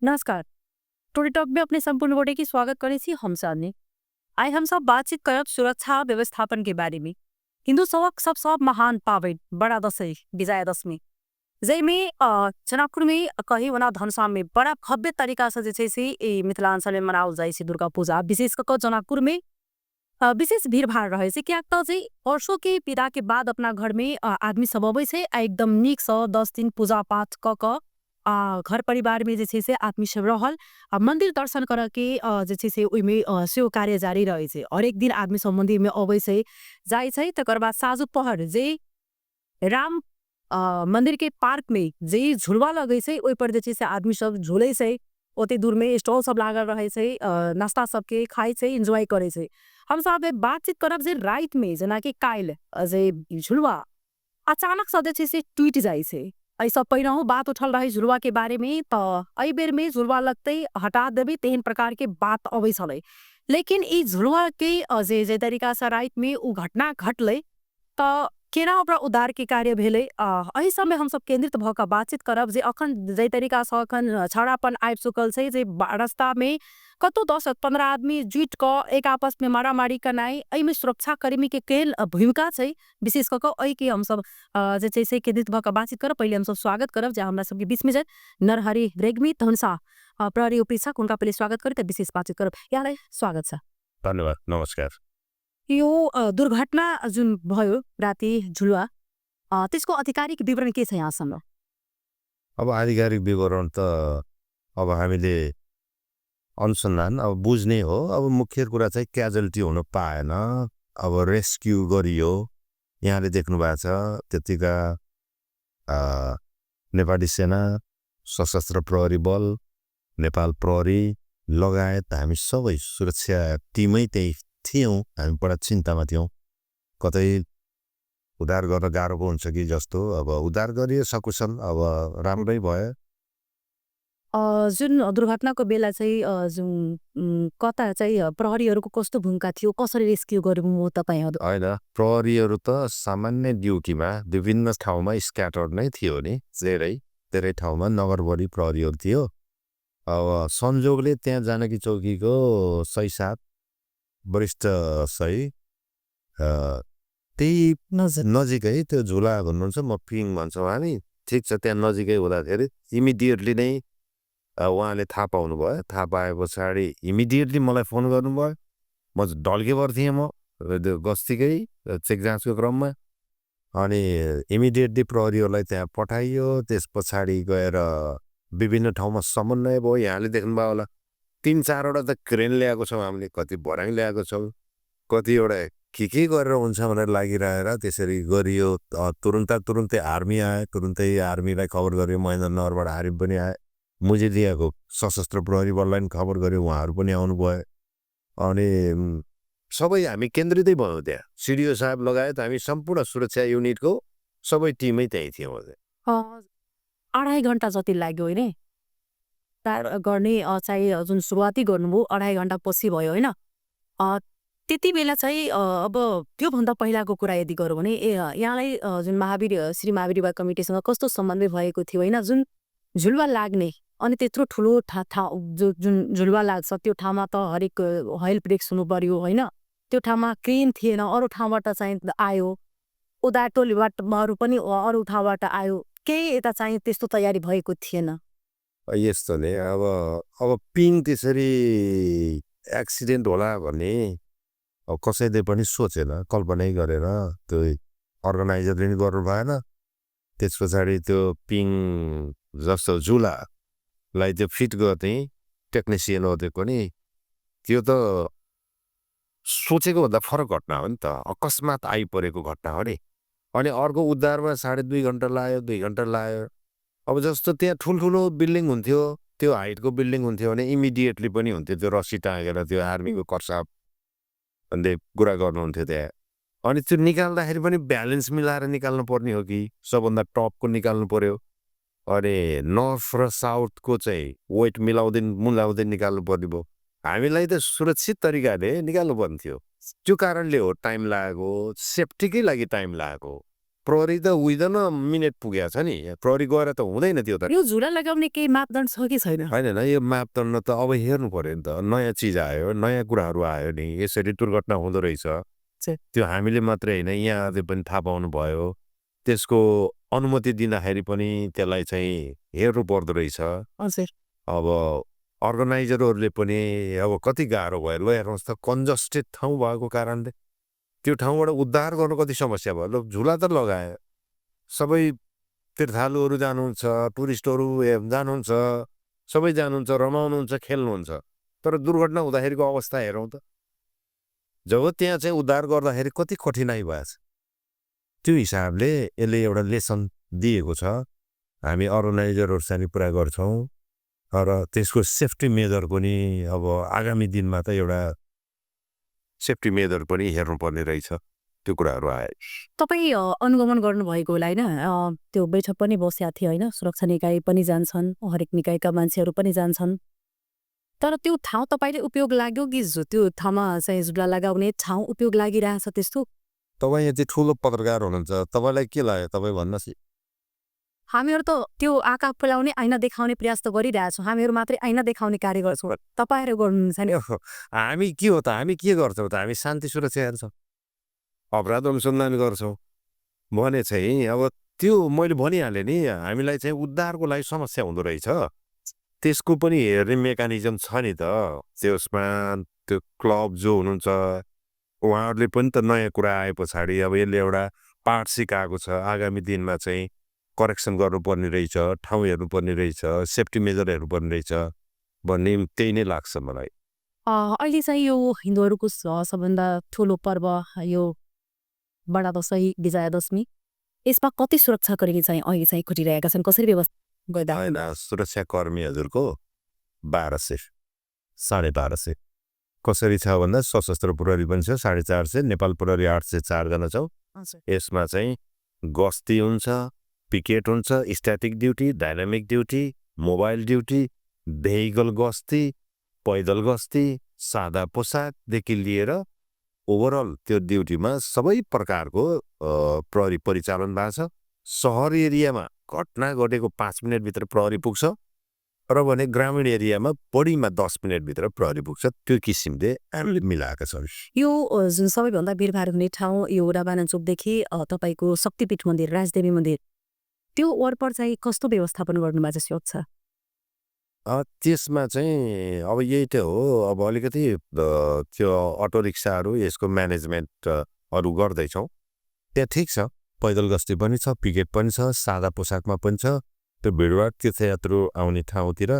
नमस्कार। टोडे टॉक में अपने संपूर्ण बॉडी की स्वागत करे छी हम सामने। आज हम सब बातचीत करब सुरक्षा व्यवस्थापन के बारे में। हिंदू सब महान पावन बड़ा दशैं विजया दशमी जै में जनकपुर में कहीं वना धनसाम में बड़ा भव्य तरीका से जे से मिथिलांचल में मनाओल जाए दुर्गा पूजा विशेष कर जनकपुर में विशेष भीड़ भाड़ रहे से क्या वर्षों के विदा के बाद अपना घर में आदमी सब अबै छे एकदम नीक से 10 दिन पूजा पाठ क घर परिवार में जे से आदमी सब रहल मंदिर दर्शन कर के जे से ओइमे सेवा कार्य जारी रहे छे। और एक दिन आदमी सब मंदिर में अबै छे जाय छे तकर बाद साँझ पहर जे राम मंदिर के पार्क में जे झुलवा लगे छे ओइ पर जे से आदमी सब झूले छे। ओते दूर में स्टॉल सब लागल रहे छे नाश्ता सबके खाए छे एंजॉय करे छे। हम सब बातचीत करब जे रात में जना कि काल जे झुलवा अचानक से जे से टूट जाए छे। ऐसा पहिरहु बात उठल रहे झुलवा के बारे में तो अई बेर में झुलवा लगते हटा देबे तेहन प्रकार के बात अबै छले। लेकिन ई झुलवा के जे तरीका से रात में उ घटना घटले तो केना ओकरा उद्धार के कार्य भेले एही समय हम सब केंद्रित भ के बातचीत करब जे अखन जे तरीका से अखन छड़ापन आबि चुकल छे जे रास्ता में कतो 10-15 आदमी जुट क एक आपस में मारामारी करनाई एहिमे सुरक्षा कर्मी के केल भूमिका छे। विशेष करके एहि के हम सब जे छे से केंद्रित भ के बातचीत करब। पहले हम सब स्वागत करब जे हमरा सबके बीच में जे नरहरी रेग्मी धनसा प्रहरी उपरीक्षक उनका पहले स्वागत करे त विशेष बातचीत करब। यहाँलाई स्वागत छ। धन्यवाद। नमस्कार। यो दुर्घटना जुन भयो राति झुलवा त्यसको आधिकारिक विवरण के छ यहाँसम्म? अब आधिकारिक विवरण त अब हामीले अनुसन्धान अब बुझ्ने हो। अब मुख्य कुरा चाहिँ क्याजुअलिटी हुन पाएन। अब रेस्क्यु गरियो। यहाँले देख्नु भएको छ त्यतिका नेपाली सेना, सशस्त्र प्रहरी बल, नेपाल प्रहरी लगायत हामी सबै सुरक्षा टिमै त्यही थियौँ। हामी बडा चिन्तामा थियौँ कतै उद्धार गर्न गाह्रो हुन्छ कि जस्तो। अब उद्धार गरियो सकुशल अब राम्रै भयो। जुन दुर्घटनाको बेला चाहिँ जुन कता चाहिँ प्रहरीहरूको कस्तो भूमिका थियो कसरी रेस्क्यु गर्नुभयो तपाईहरु? होइन प्रहरीहरू त सामान्य ड्युटीमा विभिन्न ठाउँमा स्क्याटर्ड नै थियो नि। धेरै ठाउँमा नगरभरि प्रहरीहरू थियो। अब संजोगले त्यहाँ जानकी चौकीको 6-7 वरिष्ठ सही त्यही नजिकै त्यो झुला भन्नुहुन्छ म पिङ भन्छौँ हामी। ठिक छ त्यहाँ नजिकै हुँदाखेरि इमिडिएटली नै उहाँले थाहा पाउनु भयो। थाहा पाए पछाडि इमिडिएटली मलाई फोन गर्नुभयो। म ढल्केबर थिएँ म गस्तीकै चेक जाँचको क्रममा। अनि इमिडिएटली प्रहरीहरूलाई त्यहाँ पठाइयो। त्यस पछाडि गएर विभिन्न ठाउँमा समन्वय भयो। यहाँले देख्नुभयो होला 3-4वटा त क्रेन ल्याएको छौँ हामीले, कति भर्याङ ल्याएको छौँ, कतिवटा के गरेर हुन्छ भनेर लागिरहेर त्यसरी गरियो। तुरुन्तै आर्मी आयो। तुरुन्तै आर्मीलाई खबर गर्यो। महेन्द्रनगरबाट आर्मी पनि आयो। मुजिदियाको सशस्त्र प्रहरी बललाई खबर गर्यो। उहाँहरू पनि आउनुभयो। अनि सबै हामी केन्द्रितै भयौँ त्यहाँ। सिडिओ साहब लगायत हामी सम्पूर्ण सुरक्षा युनिटको सबै टिमै त्यही थियौँ। 2.5 घण्टा जति लाग्यो हैन तार गर्ने चाहिँ जुन सुरुवाती गर्नुभयो 2.5 घण्टा पछि भयो हैन। त्यति बेला चाहिँ अब त्यो भन्दा पहिलाको कुरा यदि गरौँ भने यहाँलाई जुन श्री महावीर युवा कमिटीसँग कस्तो समन्वय भएको थियो हैन? जुन झुलवा लाग्ने अनि त्यत्रो ठुलो जुन झुलवा लाग्छ त्यो ठाउँमा त हरेक हेल्प डेस्क हुनु पर्यो हैन? त्यो ठाउँमा क्रेन थिएन। अरू ठाउँबाट चाहिँ आयो। उद्धार टोलीबाट पनि अरू ठाउँबाट आयो। केही यता चाहिँ त्यस्तो तयारी भएको थिएन। यस्तो नि अब पिङ त्यसरी एक्सिडेन्ट होला भन्ने अब कसैले पनि सोचेन, कल्पनै गरेर। त्यो अर्गनाइजरले नि गर्नु भएन। त्यस पछाडि त्यो पिङ जस्तो झुलालाई त्यो फिट गर्ने टेक्निसियन हो त्यो पनि। त्यो त सोचेको भन्दा फरक घटना हो नि त। अकस्मात आइपरेको घटना हो नि। अनि अर्को उद्धारमा 2.5 घण्टा लाग्यो, 2 घण्टा लाग्यो। अब जस्तो त्यहाँ ठुल्ठुलो बिल्डिङ हुन्थ्यो, त्यो हाइटको बिल्डिङ हुन्थ्यो भने इमिडिएटली पनि हुन्थ्यो। त्यो रस्सी टाँगेर त्यो आर्मीको कर्साब अन्त कुरा गर्नुहुन्थ्यो त्यहाँ। अनि त्यो निकाल्दाखेरि पनि ब्यालेन्स मिलाएर निकाल्नु पर्ने हो कि सबभन्दा टपको निकाल्नु पर्यो। अनि नर्थ र साउथको चाहिँ वेट मिलाउँदै निकाल्नु पर्ने भयो। हामीलाई त सुरक्षित तरिकाले निकाल्नु पर्ने थियो। त्यो कारणले हो टाइम लागेको। सेफ्टीकै लागि टाइम लागेको। प्रहरी त उइदैन मिनेट पुगेको छ नि प्रहरी गएर त हुँदैन त्यो त यो झुला लगाउने केही मापदण्ड छ कि छैन होइन यो मापदण्ड त अब हेर्नु पर्यो नि त नयाँ चिज आयो नयाँ कुराहरू आयो नि यसरी दुर्घटना हुँदो रहेछ त्यो हामीले मात्रै होइन यहाँहरूले पनि थाहा पाउनु भयो त्यसको अनुमति दिँदाखेरि पनि त्यसलाई चाहिँ हेर्नु पर्दो रहेछ अब अर्गनाइजरहरूले पनि अब कति गाह्रो भयो ल हेर्नुहोस् त कन्जस्टेड ठाउँ भएको कारणले त्यो ठाउँबाट उद्धार गर्नु कति समस्या भयो ल झुला त लगायो सबै तीर्थालुहरू जानुहुन्छ टुरिस्टहरू जानुहुन्छ सबै जानुहुन्छ रमाउनुहुन्छ खेल्नुहुन्छ तर दुर्घटना हुँदाखेरिको अवस्था हेरौँ त जब त्यहाँ चाहिँ उद्धार गर्दाखेरि कति कठिनाइ भएछ त्यो हिसाबले यसले एउटा लेसन दिएको छ हामी अर्गनाइजरहरूसँग कुरा गर्छौँ र त्यसको सेफ्टी मेजर पनि अब आगामी दिनमा त एउटा सेफ्टी मेजर पनि हेर्नुपर्ने रहेछ त्यो कुराहरू आए तपाईँ अनुगमन गर्नुभएको होला होइन त्यो बैठक पनि बसेका थिए होइन सुरक्षा निकाय पनि जान्छन् हरेक निकायका मान्छेहरू पनि जान्छन् तर त्यो ठाउँ तपाईँले उपयोग लाग्यो कि त्यो ठाउँमा चाहिँ झुला लगाउने ठाउँ उपयोग लागिरहेछ त्यस्तो तपाईँ यति ठुलो पत्रकार हुनुहुन्छ तपाईँलाई के लाग्यो तपाईँ भन्नुहोस् हामीहरू त त्यो आँखा फुलाउने ऐना देखाउने प्रयास त गरिरहेछौँ हामीहरू मात्रै ऐना देखाउने कार्य गर्छौँ तपाईँहरू गर्नुहुन्छ नि हामी के हो त हामी के गर्छौँ त हामी शान्ति सुरक्षा हेर्छौँ अपराध अनुसन्धान गर्छौँ भने चाहिँ अब त्यो मैले भनिहालेँ नि हामीलाई चाहिँ उद्धारको लागि समस्या हुँदो रहेछ त्यसको पनि हेर्ने मेकानिजम छ नि त त्यसमा त्यो क्लब जो हुनुहुन्छ उहाँहरूले पनि त नयाँ कुरा आए पछाडि अब यसले एउटा पाठ सिकाएको छ आगामी दिनमा चाहिँ करेक्सन गर्नुपर्ने रहेछ ठाउँ हेर्नुपर्ने रहेछ सेफ्टी मेजर हेर्नुपर्ने रहेछ भन्ने त्यही नै लाग्छ मलाई अहिले चाहिँ यो हिन्दूहरूको सबभन्दा ठुलो पर्व यो बडा दशैं विजया दशमी यसमा कति सुरक्षाकर्मी चाहिँ अहिले चाहिँ खटिरहेका छन् कसरी व्यवस्था गर्दा होइन सुरक्षाकर्मी हजुरको 1200 1250 कसरी छ भन्दा सशस्त्र प्रहरी पनि छ 450 नेपाल प्रहरी 804 जना छौँ यसमा चाहिँ गस्ती हुन्छ पिकेट हुन्छ static duty dynamic duty mobile duty vehicle गस्ती पैदल गस्ती सादा पोसाकदेखि लिएर ओभरअल त्यो ड्युटीमा सबै प्रकारको प्रहरी परिचालन भएको छ सहर एरियामा घटना घटेको 5 मिनटभित्र प्रहरी पुग्छ र भने ग्रामीण एरियामा बढीमा 10 मिनटभित्र प्रहरी पुग्छ त्यो किसिमले हामीले मिलाएका छौँ यो जुन सबैभन्दा भिडभाड हुने ठाउँ यो राबाना चोकदेखि तपाईँको शक्तिपीठ मन्दिर राजदेवी मन्दिर त्यो वरपर चाहिँ कस्तो व्यवस्थापन गर्नुमा चाहिँ सोच छ त्यसमा चाहिँ अब यही त हो अब अलिकति त्यो अटो रिक्साहरू यसको म्यानेजमेन्टहरू गर्दैछौँ त्यहाँ ठिक छ पैदल गस्ती पनि छ पिकेट पनि छ सादा पोसाकमा पनि छ त्यो भिडभाड तीर्थयात्रु आउने ठाउँतिर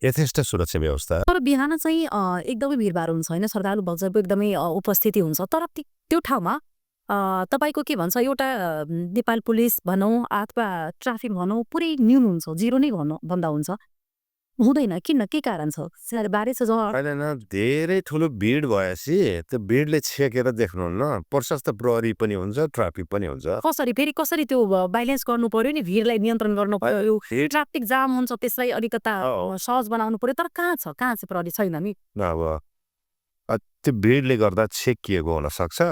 यथेष्ट सुरक्षा व्यवस्था तर बिहान चाहिँ एकदमै भिडभाड हुन्छ होइन श्रद्धालु भक्तजनको एकदमै उपस्थिति हुन्छ तर त्यो ठाउँमा तपाईँको के भन्छ एउटा नेपाल पुलिस भनौँ अथवा ट्राफिक भनौँ पुरै न्यून हुन्छ जिरो नै भन्दा हुन्छ हुँदैन किन के कारण छ बारे छ होइन धेरै ठुलो भिड भएपछि त्यो भिडले छेकेर देख्नुहुन्न प्रशस्त प्रहरी पनि हुन्छ ट्राफिक पनि हुन्छ कसरी त्यो ब्यालेन्स गर्नु पर्यो नि भिडलाई नियन्त्रण गर्नु पर्यो ट्राफिक जाम हुन्छ त्यसलाई अलिकता सहज बनाउनु पर्यो तर कहाँ छ प्रहरी छैन नि अब त्यो भिडले गर्दा छेकिएको हुनसक्छ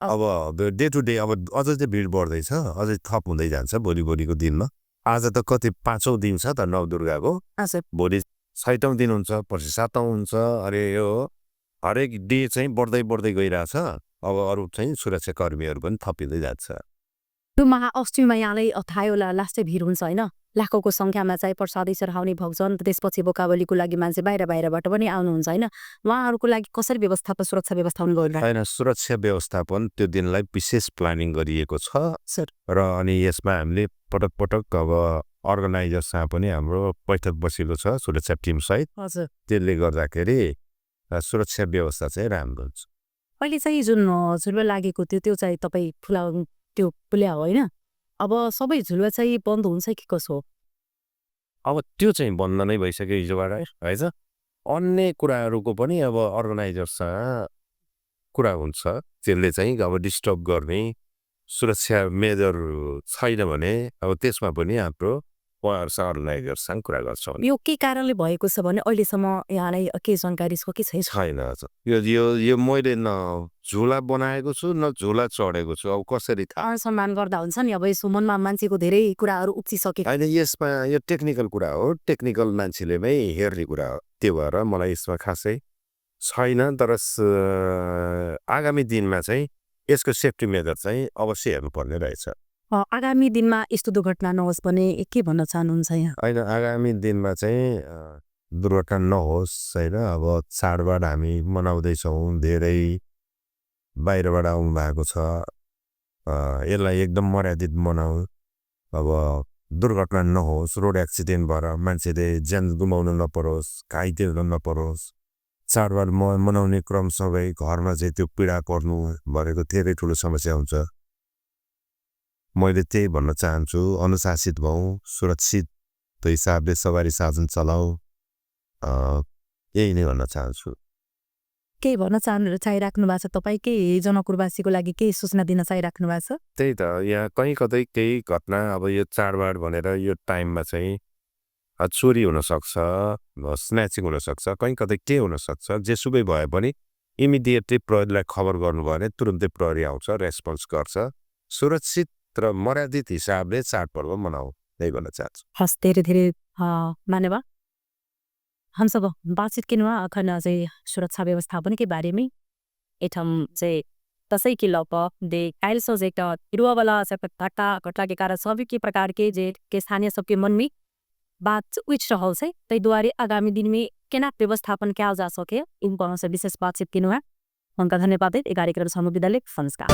अब डे टु डे अब अझ चाहिँ भिड बढ्दैछ अझै थप हुँदै जान्छ भोलिको दिनमा आज त कति 5औं दिन छ त नवदुर्गाको भोलि 6औं दिन हुन्छ पछि 7औं हुन्छ अरे यो हरेक डे चाहिँ बढ्दै गइरहेछ अब अरू चाहिँ सुरक्षाकर्मीहरू पनि थपिँदै जान्छ त्यो महाअष्टमीमा यहाँलाई थाहै होला लास्टै भिड हुन्छ होइन लाखौँको सङ्ख्यामा चाहिँ प्रसादी चढाउने भक्तजन त्यसपछि बोकाबलीको लागि मान्छे बाहिरबाट पनि आउनुहुन्छ होइन उहाँहरूको लागि कसरी व्यवस्थापन सुरक्षा व्यवस्थापन गरिरहेको होइन सुरक्षा व्यवस्थापन त्यो दिनलाई विशेष प्लानिङ गरिएको छ र अनि यसमा हामीले पटक अब अर्गनाइजरसँग पनि हाम्रो बैठक बसिलो छ सुरक्षा टिमसहित त्यसले गर्दाखेरि सुरक्षा व्यवस्था चाहिँ राम्रो हुन्छ अहिले चाहिँ जुन झुलुवा लागेको त्यो चाहिँ तपाईँ पुल्या हो होइन अब सबै झुलुवा चाहिँ बन्द हुन्छ कि कसो हो अब त्यो चाहिँ बन्द नै भइसक्यो हिजोबाट है अन्य कुराहरूको पनि अब अर्गनाइजरसँग कुरा हुन्छ त्यसले चाहिँ अब डिस्टर्ब गर्ने सुरक्षा मेजर छैन भने अब त्यसमा पनि हाम्रो उहाँहरूसँग अर्गनाइजरसँग कुरा गर्छौँ। यो के कारणले भएको छ भने अहिलेसम्म यहाँलाई के जानकारी छ कि छैन? छैन अझ। यो मैले न झोला बनाएको छु न झोला चढेको छु, अब कसरी थाहा? सम्मान गर्दा हुन्छ नि, अब यसो मनमा मान्छेको धेरै कुराहरू उब्जिसके। होइन, यसमा यो टेक्निकल कुरा हो, टेक्निकल मान्छेले नै हेर्ने कुरा हो, त्यो भएर मलाई यसमा खासै छैन। तर आगामी दिनमा चाहिँ यसको सेफ्टी मेजर चाहिँ अवश्य हेर्नुपर्ने रहेछ। आगामी दिनमा यस्तो दुर्घटना नहोस् भने के भन्न चाहनुहुन्छ यहाँ? होइन, आगामी दिनमा चाहिँ दुर्घटना नहोस् होइन। अब चाडबाड हामी मनाउँदैछौँ, धेरै बाहिरबाट आउनु भएको छ, यसलाई एकदम मर्यादित मनाउँ। अब दुर्घटना नहोस्, रोड एक्सिडेन्ट भएर मान्छेले ज्यान गुमाउनु नपरोस्, घाइते हुन नपरोस्। चाडबाड मनाउने क्रम सबै घरमा चाहिँ त्यो पीडा पर्नु भनेको धेरै ठुलो समस्या हुन्छ। मैले त्यही भन्न चाहन्छु, अनुशासित भौँ, सुरक्षित हिसाबले सवारी साधन चलाऊ, यही नै भन्न चाहन्छु। केही भन्न चाहिराख्नु भएको छ तपाईँ? केही जनकपुरवासीको लागि केही सूचना दिन चाहिराख्नु भएको छ? त्यही त, यहाँ कहीँ कतै केही घटना, अब यो चाडबाड भनेर यो टाइममा चाहिँ चोरी हुनसक्छ, स्न्याचिङ हुनसक्छ, कहीँ कतै के हुनसक्छ। जेसुकै भए पनि इमिडिएटली प्रहरीलाई खबर गर्नुभयो भने तुरुन्तै प्रहरी आउँछ, रेस्पोन्स गर्छ। सुरक्षित र मर्यादित हिसाबले चाडपर्व मनाऊ, यही भन्न चाहन्छु। हस्, धेरै धेरै धन्यवाद। हम सब बातचीत के हुआ अखन चाहिँ सुरक्षा व्यवस्थापन के बारे में एठम चाहिँ तसै के लप दे काइल सजेक्ट हिरुआ वाला सब घटना के कारण सभी के प्रकार के जे के स्थानीय सबके मन में बात उठ रहल छै, तै द्वारे आगामी दिन में केना व्यवस्थापन क्या जा सके इन पर से विशेष बातचीत के हुआ। उनका धन्यवाद। 11 कार्यक्रम समूह विद्यालय संस्कार।